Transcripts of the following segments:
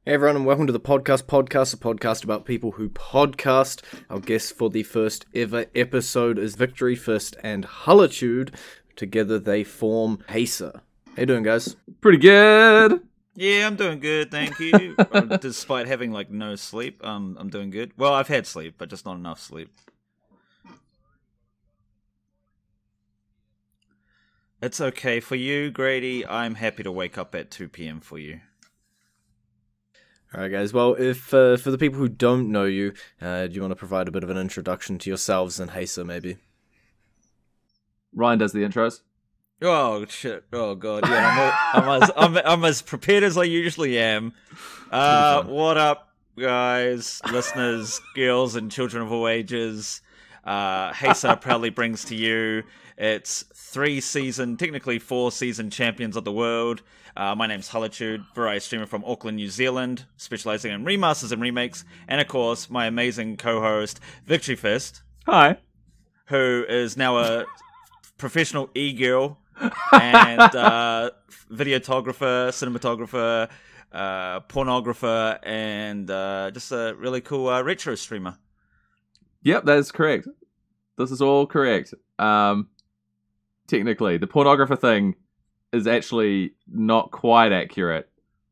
Hey everyone, and welcome to the podcast, a podcast about people who podcast. Our guest for the first ever episode is VictoryFist and Hullitude. Together they form HAYSA. How you doing, guys? Pretty good. Yeah, I'm doing good, thank you. Despite having no sleep, I'm doing good. Well, I've had sleep, but just not enough sleep. It's okay for you, Grady. I'm happy to wake up at 2 p.m. for you. Alright guys, well, if for the people who don't know you, do you want to provide a bit of an introduction to yourselves and HAYSA, maybe? Ryan does the intros. Oh shit! Oh god! Yeah, I'm as prepared as I usually am. What up, guys, listeners, girls, and children of all ages? HAYSA proudly brings to you its 3-season, technically 4-season champions of the world. My name's Hullitude, variety streamer from Auckland, New Zealand, specializing in remasters and remakes, and of course, my amazing co-host VictoryFist. Hi. Who is now a professional e-girl and videographer, cinematographer, pornographer, and just a really cool retro streamer. Yep, that is correct. This is all correct. Technically, the pornographer thing is actually not quite accurate.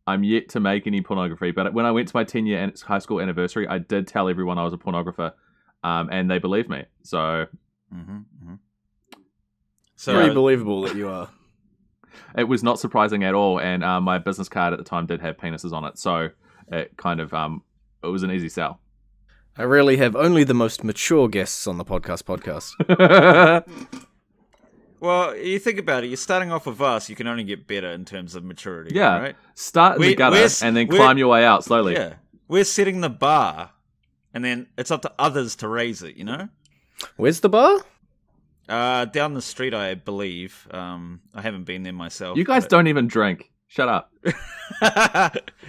I'm yet to make any pornography, but when I went to my 10-year high school anniversary, I did tell everyone I was a pornographer, and they believed me. So, So pretty believable that you are. It was not surprising at all, and my business card at the time did have penises on it, so it kind of it was an easy sell. I really have only the most mature guests on the podcast. Well, you think about it, you're starting off with us, you can only get better in terms of maturity. Yeah, right? Start in the gutter and then climb your way out slowly. Yeah, we're setting the bar, and then it's up to others to raise it, you know? Where's the bar? Down the street, I believe. I haven't been there myself. You guys don't even drink. Shut up.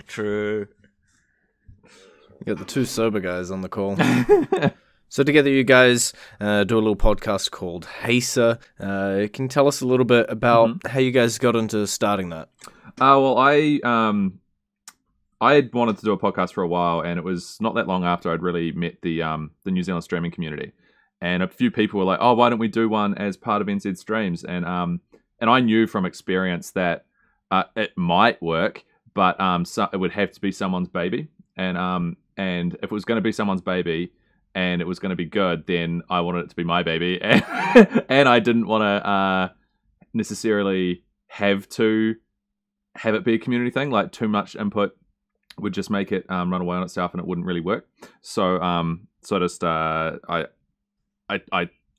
True. You got the two sober guys on the call. So together you guys do a little podcast called HAYSA. Can you tell us a little bit about how you guys got into starting that? Well, I had wanted to do a podcast for a while, and it was not that long after I'd really met the New Zealand streaming community. And a few people were like, "Oh, why don't we do one as part of NZ Streams?" And I knew from experience that it might work, but so it would have to be someone's baby. And if it was going to be someone's baby and it was going to be good, then I wanted it to be my baby, and I didn't want to necessarily have it be a community thing. Like, too much input would just make it run away on itself, and it wouldn't really work. So I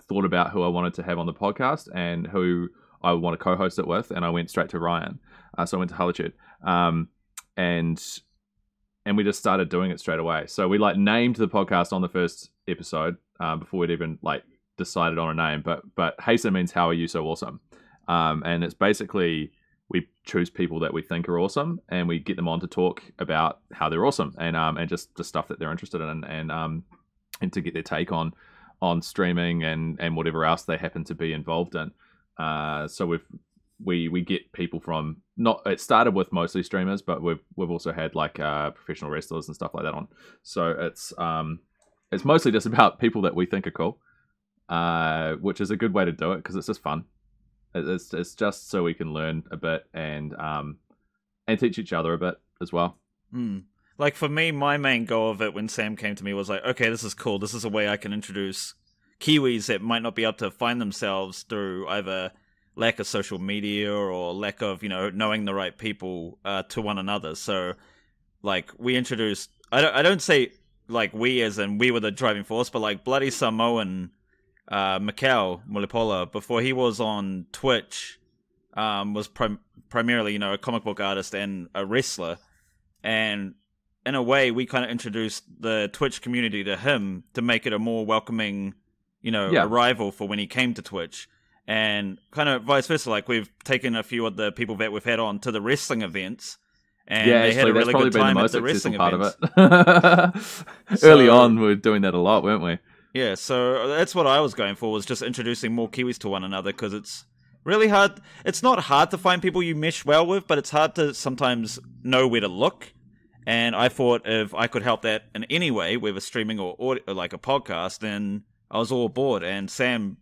thought about who I wanted to have on the podcast and who I would want to co-host it with, and I went straight to Ryan. So I went to Hullitude, and we just started doing it straight away. So we named the podcast on the first episode before we'd even decided on a name. But HAYSA means how are you so awesome? And it's basically we choose people that we think are awesome, and we get them on to talk about how they're awesome, and just the stuff that they're interested in, and to get their take on streaming and whatever else they happen to be involved in. So we get people from it started with mostly streamers, but we've also had professional wrestlers and stuff like that on. So it's mostly just about people that we think are cool, which is a good way to do it because it's just fun. It's just so we can learn a bit and teach each other a bit as well. Like, for me, my main goal of it when Sam came to me was okay, this is cool. This is a way I can introduce Kiwis that might not be able to find themselves through either lack of social media or lack of, knowing the right people to one another. So, we introduced... I don't say, we as in we were the driving force, but, Bloody Samoan Mikau Mulipola, before he was on Twitch, was primarily, a comic book artist and a wrestler. And in a way, we kind of introduced the Twitch community to him to make it a more welcoming, arrival for when he came to Twitch. And kind of vice versa, we've taken a few of the people that we've had on to the wrestling events, and they had a really good time at the wrestling events. Early on, we were doing that a lot, weren't we? Yeah, so that's what I was going for, was just introducing more Kiwis to one another, because it's really hard. It's not hard to find people you mesh well with, but it's hard to sometimes know where to look. And I thought if I could help that in any way, whether streaming or audio, or like a podcast, then I was all aboard. And Sam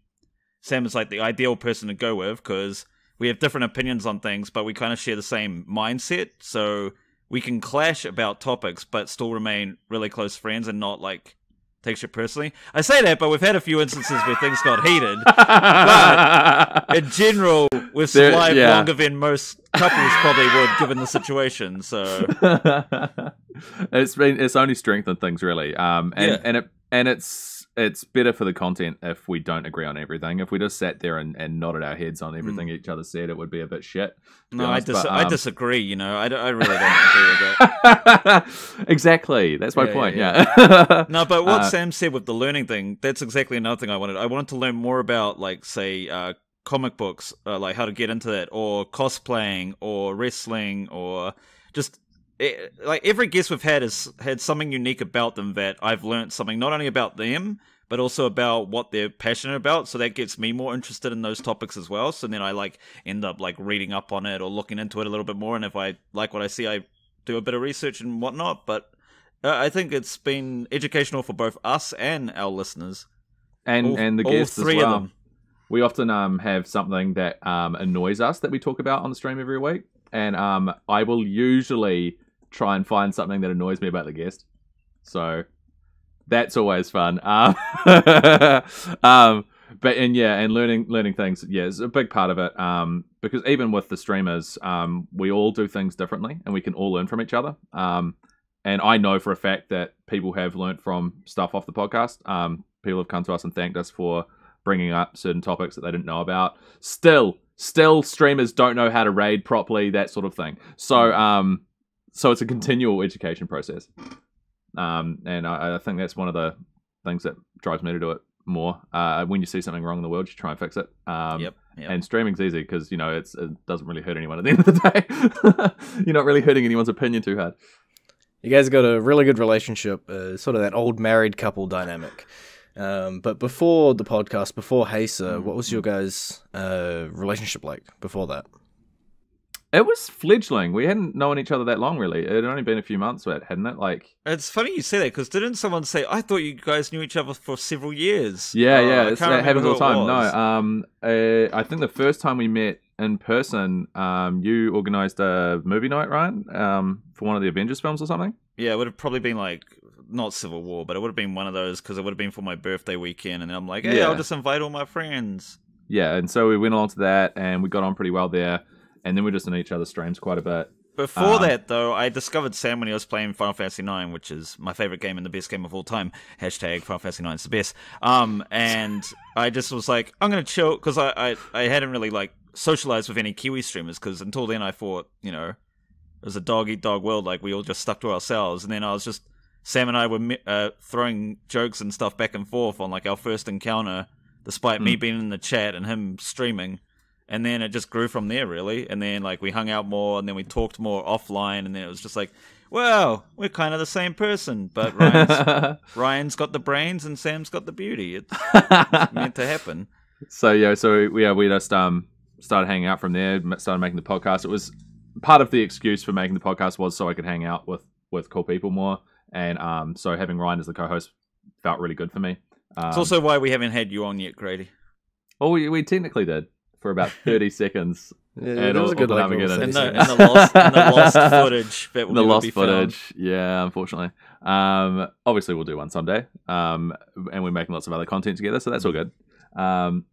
is like the ideal person to go with because we have different opinions on things, but we kind of share the same mindset. So we can clash about topics, but still remain really close friends and not like take shit personally. I say that, but we've had a few instances where things got heated. But in general, we've survived longer than most couples probably would, given the situation. So it's only strengthened things really. It's better for the content if we don't agree on everything. If we just sat there and nodded our heads on everything each other said, it would be a bit shit. No, I disagree. You know, I really don't agree with that. Exactly. That's my point. No, but what Sam said with the learning thing, that's exactly another thing I wanted. I wanted to learn more about, like, say, comic books, like how to get into that, or cosplaying, or wrestling, or just... like every guest we've had has had something unique about them that I've learned something not only about them but also about what they're passionate about, so that gets me more interested in those topics as well. So then I like end up like reading up on it or looking into it a little bit more, and if I like what I see, I do a bit of research and whatnot. But I think it's been educational for both us and our listeners and the guests all three as well. of them. We often have something that annoys us that we talk about on the stream every week, and I will usually try and find something that annoys me about the guest. So that's always fun. But learning things, is a big part of it. Because even with the streamers, we all do things differently and we can all learn from each other. And I know for a fact that people have learned from stuff off the podcast. People have come to us and thanked us for bringing up certain topics that they didn't know about. Still streamers don't know how to raid properly, that sort of thing. So it's a continual education process. And I think that's one of the things that drives me to do it more. When you see something wrong in the world, you try and fix it. Yep. And streaming's easy because, it doesn't really hurt anyone at the end of the day. You're not really hurting anyone's opinion too hard. You guys got a really good relationship, sort of that old married couple dynamic. But before the podcast, before HAYSA, what was your guys' relationship like before that? It was fledgling. We hadn't known each other that long, really. It had only been a few months, hadn't it? Like, it's funny you say that, because didn't someone say, I thought you guys knew each other for several years? Yeah, it happens all the time. No, I think the first time we met in person, you organised a movie night, Ryan, for one of the Avengers films or something? Yeah, it would have probably been like, not Civil War, but it would have been one of those, because it would have been for my birthday weekend, and I'm like, hey, I'll just invite all my friends. Yeah, and so we went along to that, and we got on pretty well there. And then we're just in each other's streams quite a bit. Before that, though, I discovered Sam when he was playing Final Fantasy IX, which is my favorite game and the best game of all time. Hashtag Final Fantasy IX is the best. And I just was like, I'm going to chill, because I hadn't really like socialized with any Kiwi streamers, because until then I thought, it was a dog-eat-dog world, like we all just stuck to ourselves. And then I was just, Sam and I were throwing jokes and stuff back and forth on like our first encounter, despite me being in the chat and him streaming. And then it just grew from there, really. And then, like, we hung out more, and then we talked more offline, and then it was just like, well, we're kind of the same person, but Ryan's got the brains and Sam's got the beauty. It's meant to happen. So we just started hanging out from there, started making the podcast. It was part of the excuse for making the podcast was so I could hang out with cool people more. And so having Ryan as the co-host felt really good for me. It's also why we haven't had you on yet, Grady. Oh, we technically did. For about 30 seconds. Yeah, that was a good in the lost footage. That the lost footage, yeah, unfortunately. Obviously, we'll do one someday. And we're making lots of other content together, so that's all good. The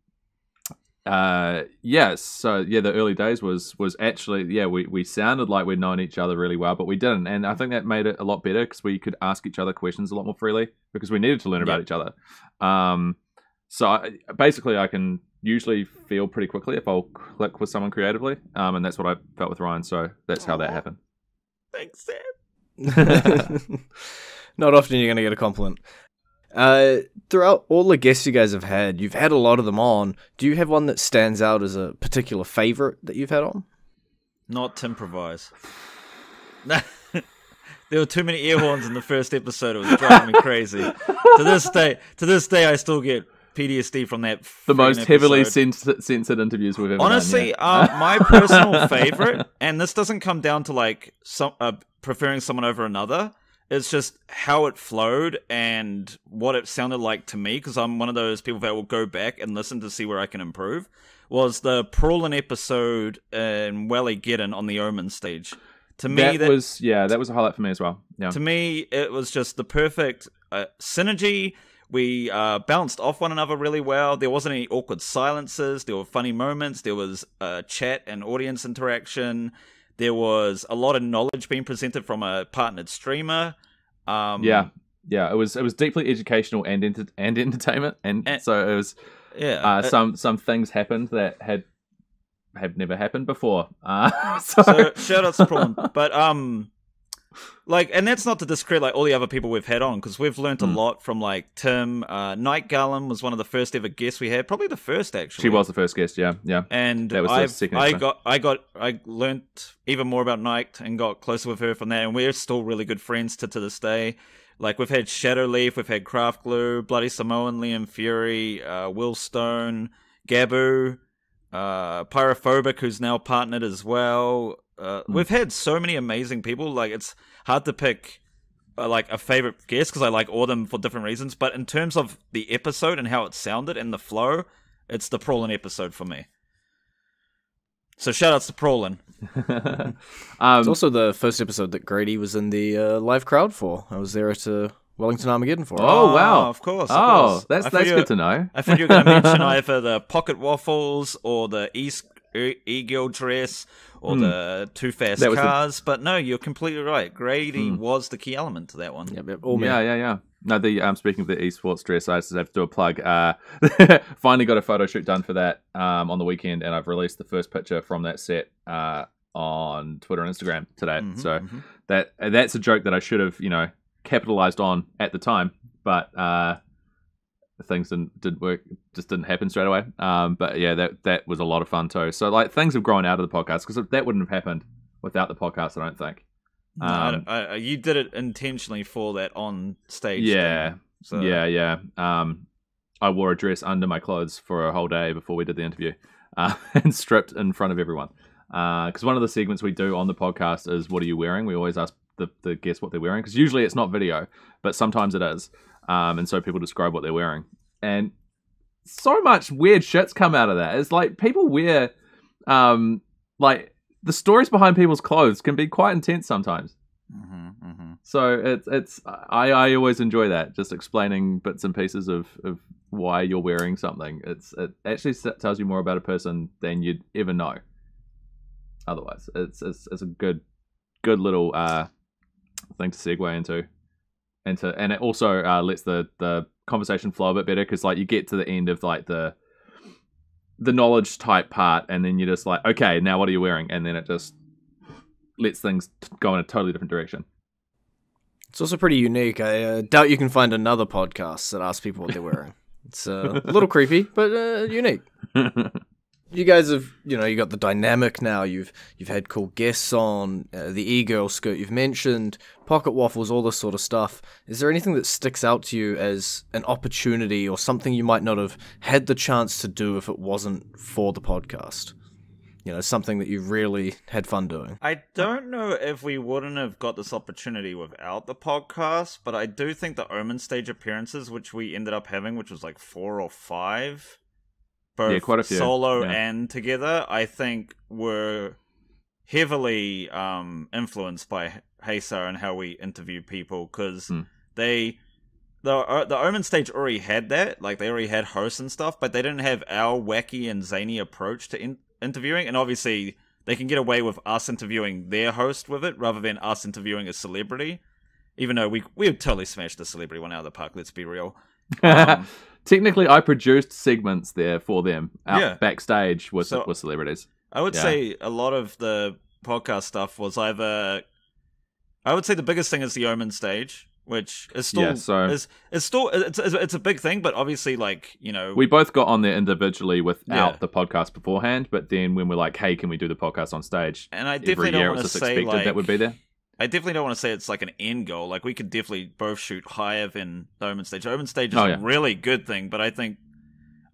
early days was actually, we sounded like we'd known each other really well, but we didn't. And I think that made it a lot better because we could ask each other questions a lot more freely because we needed to learn about each other. I can usually feel pretty quickly if I'll click with someone creatively, and that's what I felt with Ryan, so that's how that happened. Thanks, Sam. Not often you're going to get a compliment. Throughout all the guests you guys have had, you've had a lot of them on. Do you have one that stands out as a particular favorite that you've had on? Not to improvise. There were too many ear horns in the first episode. It was driving me crazy. To this day, I still get PTSD from that. The most heavily censored interviews we've ever Honestly, done. My personal favorite, and this doesn't come down to like preferring someone over another. It's just how it flowed and what it sounded like to me, because I'm one of those people that will go back and listen to see where I can improve, was the Prawlin episode in Welligeddon on the Omen stage. To me, that was a highlight for me as well. Yeah. To me, it was just the perfect synergy. We bounced off one another really well. There wasn't any awkward silences. There were funny moments. There was chat and audience interaction. There was a lot of knowledge being presented from a partnered streamer. It was deeply educational and entertainment, and so it was. Some things happened that had never happened before. So shout out to Prawn, but and that's not to discredit like all the other people we've had on, because we've learned a lot from like Tim. Night Garland was one of the first ever guests we had, probably the first actually. She was the first guest, yeah. And that was the second. I learned even more about Night and got closer with her from there, and we're still really good friends to this day. Like we've had Shadowleaf, we've had Craft Glue, Bloody Samoan, Liam Fury, Will Stone, Gabu, Pyrophobic, who's now partnered as well. We've had so many amazing people. Like it's hard to pick like a favorite guest because I like all of them for different reasons. But in terms of the episode and how it sounded and the flow, it's the Prawlin episode for me. So shout outs to Prawlin. It's also the first episode that Grady was in the live crowd for. I was there at Wellington Armageddon for. Oh wow! Of course. That's good to know. I thought you were going to mention either the pocket waffles or the e-girl dress or the Too Fast Cars, but no, you're completely right. Grady was the key element to that one. Yeah. No, speaking of the esports dress, I just have to do a plug. Finally got a photo shoot done for that on the weekend, and I've released the first picture from that set on Twitter and Instagram today. That's a joke that I should have, capitalized on at the time, but things didn't work, just didn't happen straight away. But yeah, that was a lot of fun too. So like things have grown out of the podcast because that wouldn't have happened without the podcast, I don't think. You did it intentionally for that on stage. Yeah. I wore a dress under my clothes for a whole day before we did the interview, and stripped in front of everyone. Because one of the segments we do on the podcast is, what are you wearing? We always ask the guest what they're wearing, because usually it's not video, but sometimes it is. And so people describe what they're wearing. And so much weird shit's come out of that. It's like people wear, like, the stories behind people's clothes can be quite intense sometimes. So I always enjoy that, just explaining bits and pieces of why you're wearing something. It actually tells you more about a person than you'd ever know otherwise. It's a good little thing to segue into, and it also lets the conversation flow a bit better, because like you get to the end of like the knowledge type part, and then you're just like, okay, now what are you wearing? And then it just lets things go in a totally different direction. It's also pretty unique. I doubt you can find another podcast that asks people what they're wearing. It's a little creepy, but unique. You guys have, you got the dynamic now. You've had cool guests on, the e-girl skirt you've mentioned, pocket waffles, all this sort of stuff. Is there anything that sticks out to you as an opportunity or something you might not have had the chance to do if it wasn't for the podcast? Something that you really had fun doing. I don't know if we wouldn't have got this opportunity without the podcast, but I do think the Omen stage appearances, which we ended up having, which was like 4 or 5, both quite a few. Solo and together, I think were heavily influenced by HAYSA and how we interview people, because the Omen stage already had that, like they already had hosts and stuff, but they didn't have our wacky and zany approach to interviewing, and obviously they can get away with us interviewing their host with it rather than us interviewing a celebrity, even though we would totally smash the celebrity one out of the park, let's be real. Technically I produced segments there for them backstage with celebrities. I would say a lot of the podcast stuff was either, I would say the biggest thing is the Omen stage, which is still it's a big thing, but obviously, like, we both got on there individually without the podcast beforehand, but then when we're like, hey, can we do the podcast on stage? And I definitely don't want to say like that would be there. I definitely don't want to say it's like an end goal. Like, we could definitely both shoot higher than the Omen stage. The Omen stage is a really good thing, but I think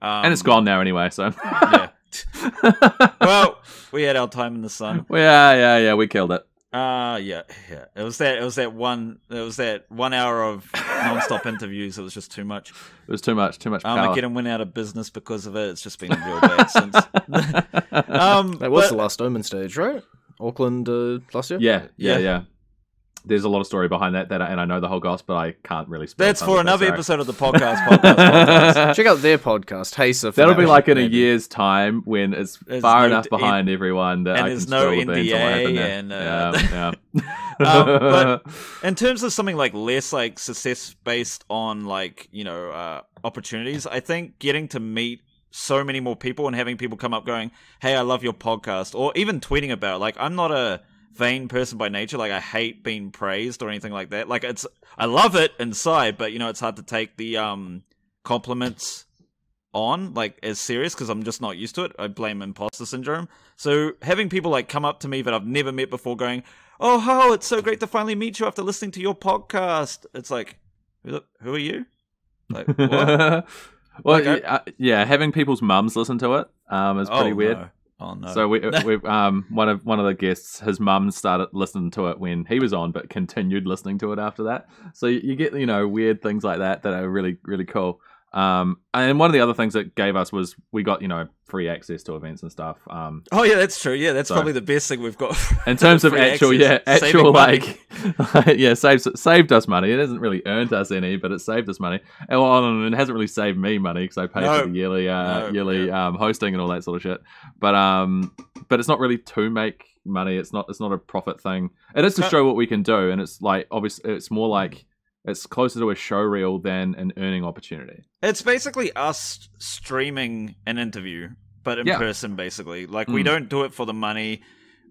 and it's gone now anyway, so well, we had our time in the sun. Yeah, we killed it. Yeah. It was that 1 hour of non-stop interviews. It was just too much. It was too much power. Armageddon went out of business because of it. It's just been real bad since. That was the last Omen stage, right? Auckland last year? Yeah. There's a lot of story behind that, and I know the whole gossip, but I can't really spill. That's for another episode of the podcast. Check out their podcast, HAYSA. That'll be like in a year's time when it's far enough behind everyone that I can spill the beans on what happened there. But in terms of something like less like success based on like opportunities, I think getting to meet so many more people and having people come up going, "Hey, I love your podcast," or even tweeting about it. Like, I'm not a vain person by nature. Like, I hate being praised or anything like that. Like, I love it inside, but it's hard to take the compliments on like as serious because I'm just not used to it. I blame imposter syndrome. So having people like come up to me that I've never met before going, "Oh, it's so great to finally meet you after listening to your podcast." It's like, who are you? Like, what? Well, having people's mums listen to it is pretty weird. No. Oh no! So we've one of the guests, his mum started listening to it when he was on, but continued listening to it after that. So you get weird things like that are really really cool. And one of the other things that gave us was we got free access to events and stuff. Oh yeah, that's true. Yeah, that's probably the best thing we've got in terms of actual saved us money. It hasn't really earned us any, but it saved us money. And it hasn't really saved me money because I pay for the yearly hosting and all that sort of shit. But it's not really to make money. It's not a profit thing. It is to show what we can do, and it's like obviously it's more like. It's closer to a show reel than an earning opportunity. It's basically us streaming an interview, but in person, basically. Like, we don't do it for the money.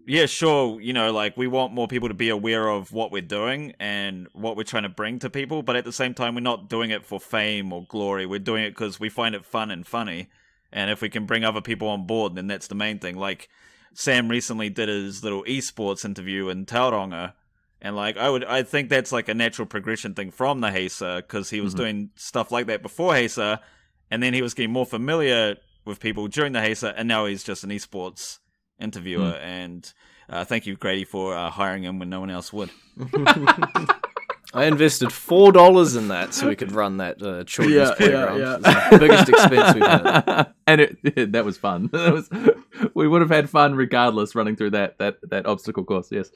Yeah, sure, like, we want more people to be aware of what we're doing and what we're trying to bring to people, but at the same time, we're not doing it for fame or glory. We're doing it because we find it fun and funny, and if we can bring other people on board, then that's the main thing. Like, Sam recently did his little esports interview in Tauranga, and like I think that's like a natural progression thing from the HAYSA because he was doing stuff like that before HAYSA, and then he was getting more familiar with people during the HAYSA, and now he's just an esports interviewer. And thank you, Grady, for hiring him when no one else would. I invested $4 in that so we could run that children's playground. Yeah. It's the biggest expense we've had. And that was fun. We would have had fun regardless running through that obstacle course. Yes.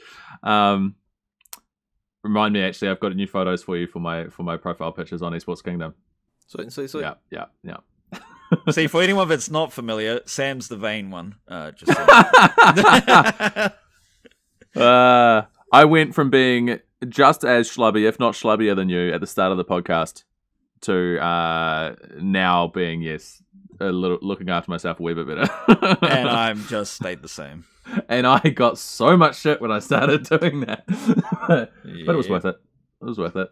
Remind me, actually, I've got new photos for you for my profile pictures on Esports Kingdom. Sweet. Yeah. See, for anyone that's not familiar, Sam's the vain one. Just I went from being just as schlubby, if not schlubbier than you at the start of the podcast, to now being a little looking after myself a wee bit better. And I'm just stayed the same. And I got so much shit when I started doing that. But it was worth it. It was worth it.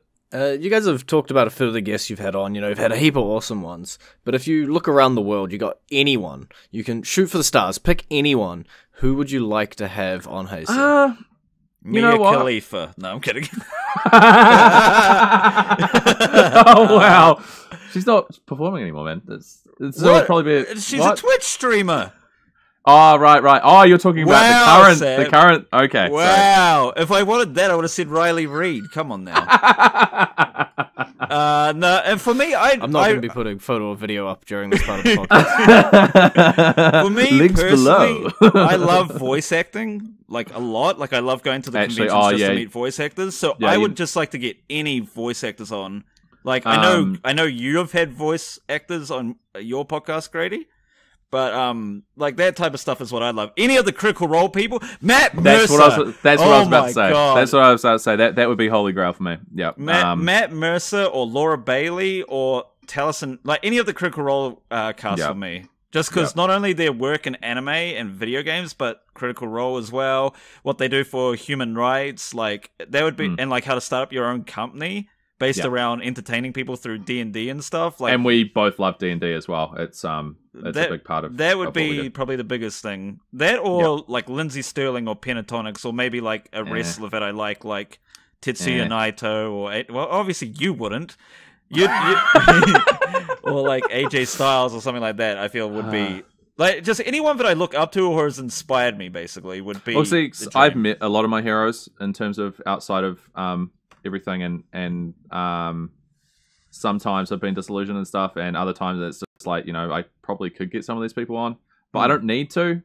You guys have talked about a few of the guests you've had on. You've had a heap of awesome ones. But if you look around the world, you got anyone. You can shoot for the stars. Pick anyone. Who would you like to have on HAYSA? Mia Khalifa. No, I'm kidding. Oh, wow. She's not performing anymore, man. Probably She's a Twitch streamer. Oh, right. Oh, you're talking about the current. Okay. Wow. Sorry. If I wanted that, I would have said Riley Reid. Come on now. No, and for me, I'm not going to be putting photo or video up during this part of the podcast. For me, links personally, below. I love voice acting, like, a lot. Like, I love going to the conventions to meet voice actors. So I would just like to get any voice actors on. Like, I know you have had voice actors on your podcast, Grady. But like that type of stuff is what I love. Any of the Critical Role people, Matt Mercer. That's what I was about to say. God. That's what I was about to say. That would be holy grail for me. Yeah. Matt Mercer or Laura Bailey or Taliesin, like any of the Critical Role cast for me. Just because not only their work in anime and video games, but Critical Role as well. What they do for human rights, like that would be, and like how to start up your own company. Based around entertaining people through D&D and stuff, like, and we both love D&D as well. It's a big part of that. Would be probably the biggest thing. That or like Lindsay Sterling or Pentatonics, or maybe like a wrestler that I like Tetsuya Naito, or obviously you wouldn't. You or like AJ Styles or something like that. I feel would be Like, just anyone that I look up to or has inspired me, basically, would be. Well, see, I've met a lot of my heroes in terms of outside of everything, and sometimes I've been disillusioned and stuff, and other times it's just like, I probably could get some of these people on, but I don't need to.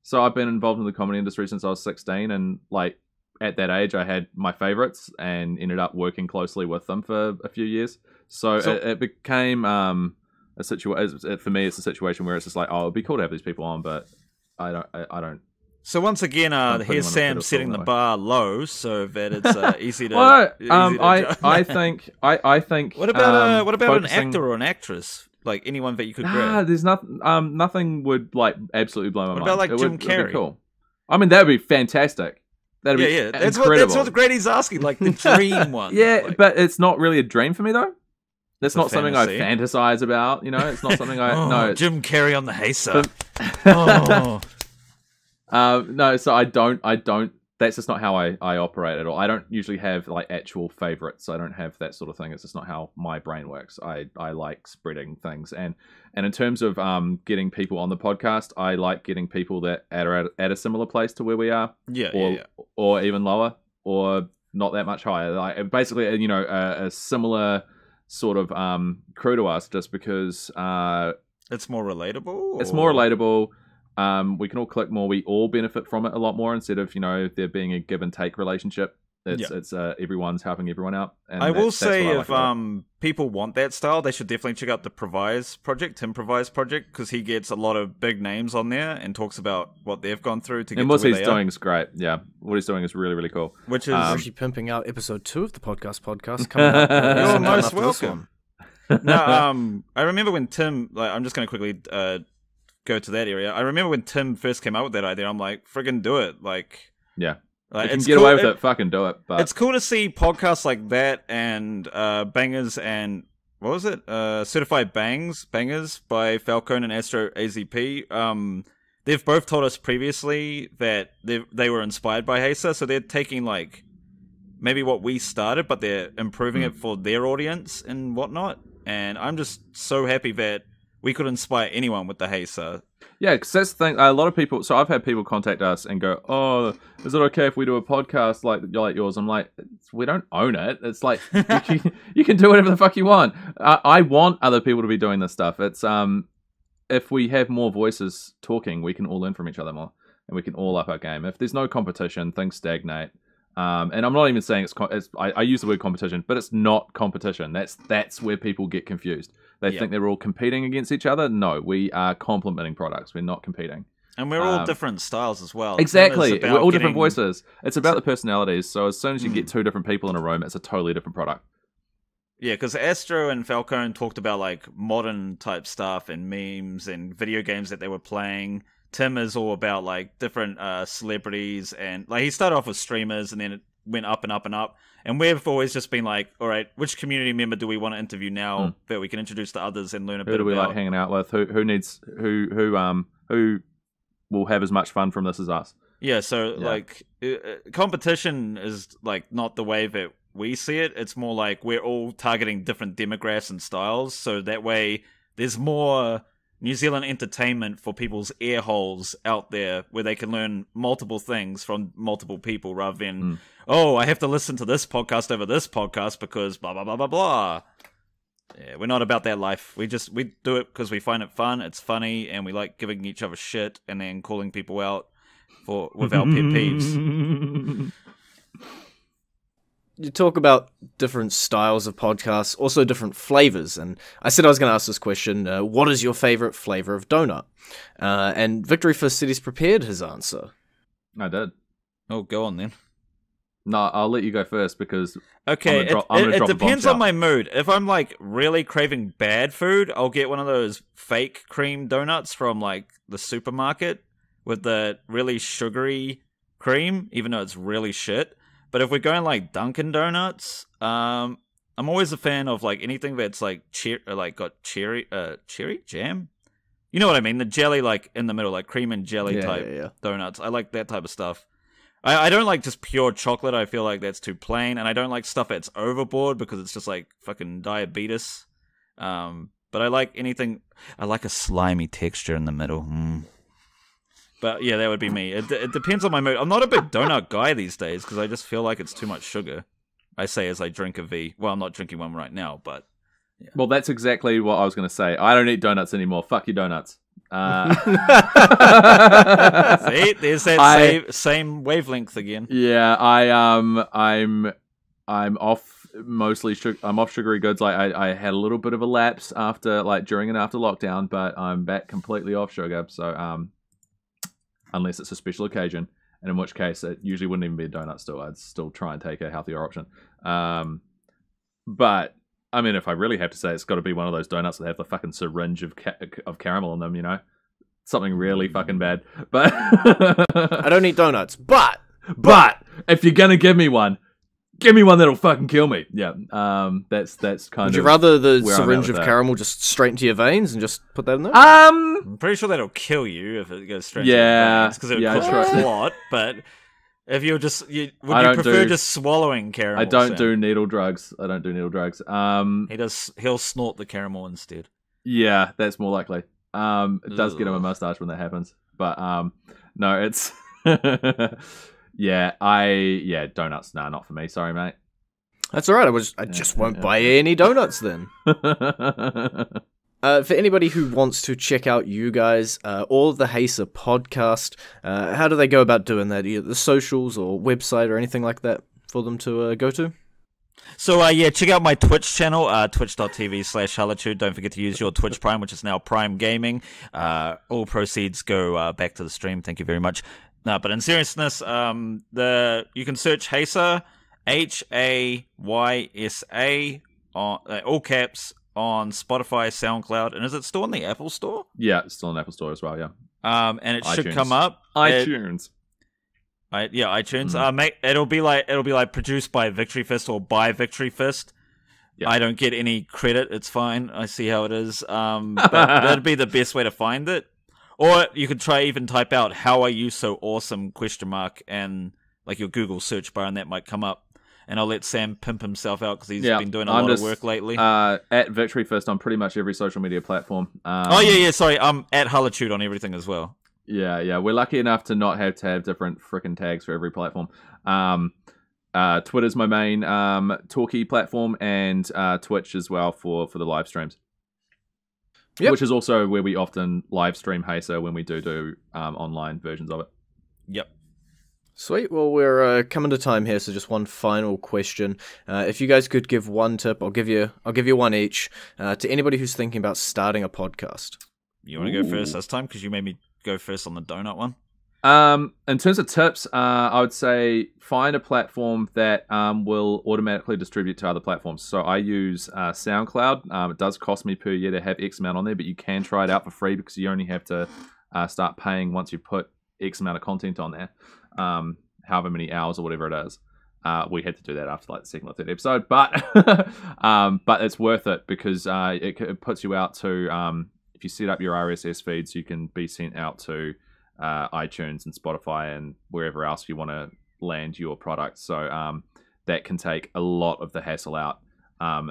So I've been involved in the comedy industry since I was 16, and like at that age, I had my favorites and ended up working closely with them for a few years. So it became a situation for me. It's a situation where it's just like, oh, it'd be cool to have these people on, but I don't. So once again, here's Sam setting the bar low so that it's easy to. Well, easy to I think. What about focusing... an actor or an actress? Like anyone that you could grab? There's nothing. Nothing would like absolutely blow my mind. What about like Jim Carrey? It'd be cool. I mean, that would be fantastic. That'd be incredible. That's what Grady's asking, like the dream one. Yeah, like, but it's not really a dream for me though. That's it's not something I fantasize about. It's not something I no. Jim Carrey on the HAYSA. No, so I don't. That's just not how I operate at all. I don't usually have like actual favorites. I don't have that sort of thing. It's just not how my brain works. I like spreading things, and in terms of getting people on the podcast, I like getting people that are at a similar place to where we are, or even lower, or not that much higher. Like basically, a similar sort of crew to us, just because it's more relatable. It's more relatable. We can all click more. We all benefit from it a lot more instead of there being a give and take relationship. It's everyone's helping everyone out. And I will say if people want that style, they should definitely check out the Tim Provise project, because he gets a lot of big names on there and talks about what they've gone through to get to where they are. And what he's doing is great. Yeah, what he's doing is really, really cool. Which is actually pimping out episode 2 of the podcast coming up. You're most welcome. No, I remember when Tim. I'm just going to quickly go to that area. I remember when Tim first came out with that idea. I'm like, friggin' do it! Yeah. Like, if you can get away with it, fucking do it. But it's cool to see podcasts like that and Bangers and what was it? Certified Bangers by Falcone and Astro AZP. They've both told us previously that they were inspired by HAYSA, so they're taking like maybe what we started, but they're improving it for their audience and whatnot. And I'm just so happy that we could inspire anyone with the HAYSA. Yeah, because that's the thing. A lot of people. So I've had people contact us and go, "Oh, is it okay if we do a podcast like yours?" I'm like, "We don't own it. It's like you can do whatever the fuck you want." I want other people to be doing this stuff. It's if we have more voices talking, we can all learn from each other more, and we can all up our game. If there's no competition, things stagnate. And I'm not even saying I use the word competition, but it's not competition. That's where people get confused. They think they're all competing against each other. No, we are complementing products. We're not competing. And we're all different styles as well. Exactly. We're all different voices. It's about the personalities. So as soon as you get two different people in a room, it's a totally different product. Yeah, because Astro and Falcone talked about like modern type stuff and memes and video games that they were playing. Tim is all about like different celebrities, and like he started off with streamers and then it went up and up and up. And we've always just been like, all right, which community member do we want to interview now that we can introduce to others and learn a bit about? Who do we like hanging out with? Who will have as much fun from this as us? Yeah, so like competition is like not the way that we see it. It's more like we're all targeting different demographics and styles, so that way there's more New Zealand entertainment for people's ear holes out there where they can learn multiple things from multiple people rather than, oh, I have to listen to this podcast over this podcast because blah, blah, blah, blah, blah. Yeah, we're not about that life. We do it because we find it fun, it's funny, and we like giving each other shit and then calling people out with our pet peeves. You talk about different styles of podcasts, also different flavors. And I said I was going to ask this question, what is your favorite flavor of donut? And VictoryFist said he's prepared his answer. I did. Oh, go on then. No, I'll let you go first because okay, it depends on my mood. If I'm like really craving bad food, I'll get one of those fake cream donuts from like the supermarket with the really sugary cream, even though it's really shit. But if we're going like Dunkin' Donuts, I'm always a fan of like anything that's like got cherry jam. You know what I mean? The jelly like in the middle, like cream and jelly type donuts. I like that type of stuff. I don't like just pure chocolate. I feel like that's too plain, and I don't like stuff that's overboard because it's just like fucking diabetes. But but I like anything. I like a slimy texture in the middle. But yeah, that would be me. It depends on my mood. I'm not a big donut guy these days because I just feel like it's too much sugar. I say as I drink a V. Well, I'm not drinking one right now, but... Yeah. Well, that's exactly what I was going to say. I don't eat donuts anymore. Fuck you, donuts. See, there's that same wavelength again. Yeah, I'm off mostly. I'm off sugary goods. Like I had a little bit of a lapse after, like during and after lockdown, but I'm back completely off sugar. So unless it's a special occasion, and in which case it usually wouldn't even be a donut. Still, I'd still try and take a healthier option. But I mean, if I really have to say, it's got to be one of those donuts that have the fucking syringe of caramel in them, you know? Something really fucking bad. But I don't eat donuts, but if you're gonna give me one that'll fucking kill me. Yeah, that's kind of... Would you rather the syringe of caramel just straight into your veins and just put that in there? I'm pretty sure that'll kill you if it goes straight into your veins, because it would cost a lot, but... If you're just, would you prefer just swallowing caramel? I don't do needle drugs. He'll snort the caramel instead. Yeah, that's more likely. It does get him a mustache when that happens. But no, it's donuts. Nah, not for me. Sorry, mate. That's all right. I just won't buy any donuts then. For anybody who wants to check out you guys or the HAYSA podcast, how do they go about doing that? Either the socials or website or anything like that for them to go to? So, check out my Twitch channel, twitch.tv/Hullitude. Don't forget to use your Twitch Prime, which is now Prime Gaming. All proceeds go back to the stream. Thank you very much. No, but in seriousness, you can search HAYSA, HAYSA, all caps, on Spotify, SoundCloud, and is it still in the Apple Store? Yeah, it's still in the Apple Store as well, yeah. And it should come up. iTunes. iTunes. It'll be like produced by VictoryFist or by VictoryFist. Yeah. I don't get any credit. It's fine. I see how it is. But that'd be the best way to find it. Or you could even type out "How are you so awesome?" ? And like your Google search bar, and that might come up. And I'll let Sam pimp himself out because he's been doing a lot of work lately. At VictoryFist on pretty much every social media platform. Sorry. I'm at Hullitude on everything as well. Yeah. We're lucky enough to not have to have different frickin' tags for every platform. Twitter's my main talkie platform, and Twitch as well for the live streams. Yep. Which is also where we often live stream HAYSA when we do online versions of it. Yep. Sweet. Well, we're coming to time here, so just one final question. If you guys could give one tip, I'll give you one each to anybody who's thinking about starting a podcast. You want to go first this time because you made me go first on the donut one. In terms of tips, I would say find a platform that will automatically distribute to other platforms. So I use SoundCloud. It does cost me per year to have X amount on there, but you can try it out for free because you only have to start paying once you put X amount of content on there. However many hours or whatever it is. We had to do that after like the second or third episode, but it's worth it because it puts you out to if you set up your RSS feeds, you can be sent out to iTunes and Spotify and wherever else you want to land your product. So that can take a lot of the hassle out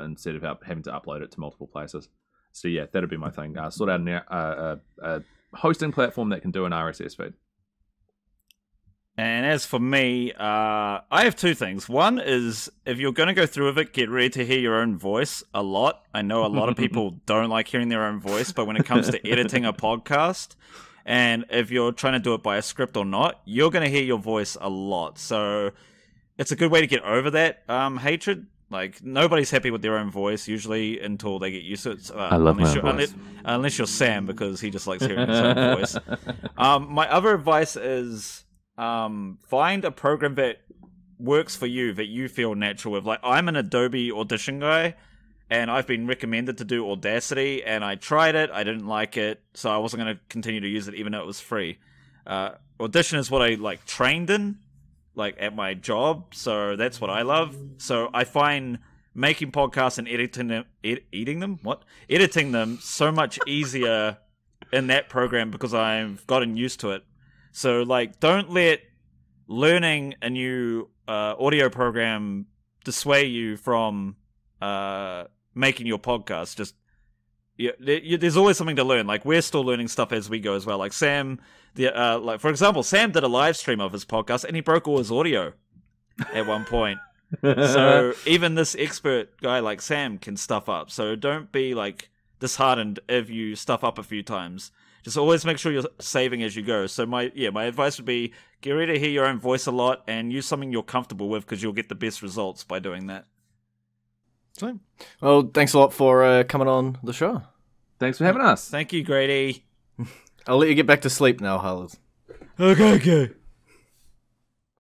instead of having to upload it to multiple places. So yeah, that'd be my thing. Sort out a hosting platform that can do an RSS feed. And as for me, I have two things. One is, if you're going to go through with it, get ready to hear your own voice a lot. I know a lot of people don't like hearing their own voice, but when it comes to editing a podcast, and if you're trying to do it by a script or not, you're going to hear your voice a lot. So it's a good way to get over that hatred. Like, nobody's happy with their own voice, usually, until they get used to it. I love my voice. Unless you're Sam, because he just likes hearing his own voice. My other advice is... find a program that works for you, that you feel natural with. Like, I'm an Adobe Audition guy, and I've been recommended to do Audacity, and I tried it, I didn't like it, so I wasn't going to continue to use it even though it was free. Audition is what I trained in, at my job, so that's what I love. So I find making podcasts and editing them so much easier in that program because I've gotten used to it. So, don't let learning a new audio program dissuade you from making your podcast. Just there's always something to learn. Like, we're still learning stuff as we go as well. Like Sam, like for example, Sam did a live stream of his podcast and he broke all his audio at one point. So even this expert guy like Sam can stuff up. So don't be like disheartened if you stuff up a few times. Just always make sure you're saving as you go. So my advice would be get ready to hear your own voice a lot and use something you're comfortable with, because you'll get the best results by doing that. So, well, thanks a lot for coming on the show. Thanks for having us. Thank you, Grady. I'll let you get back to sleep now, Hullitude. Okay.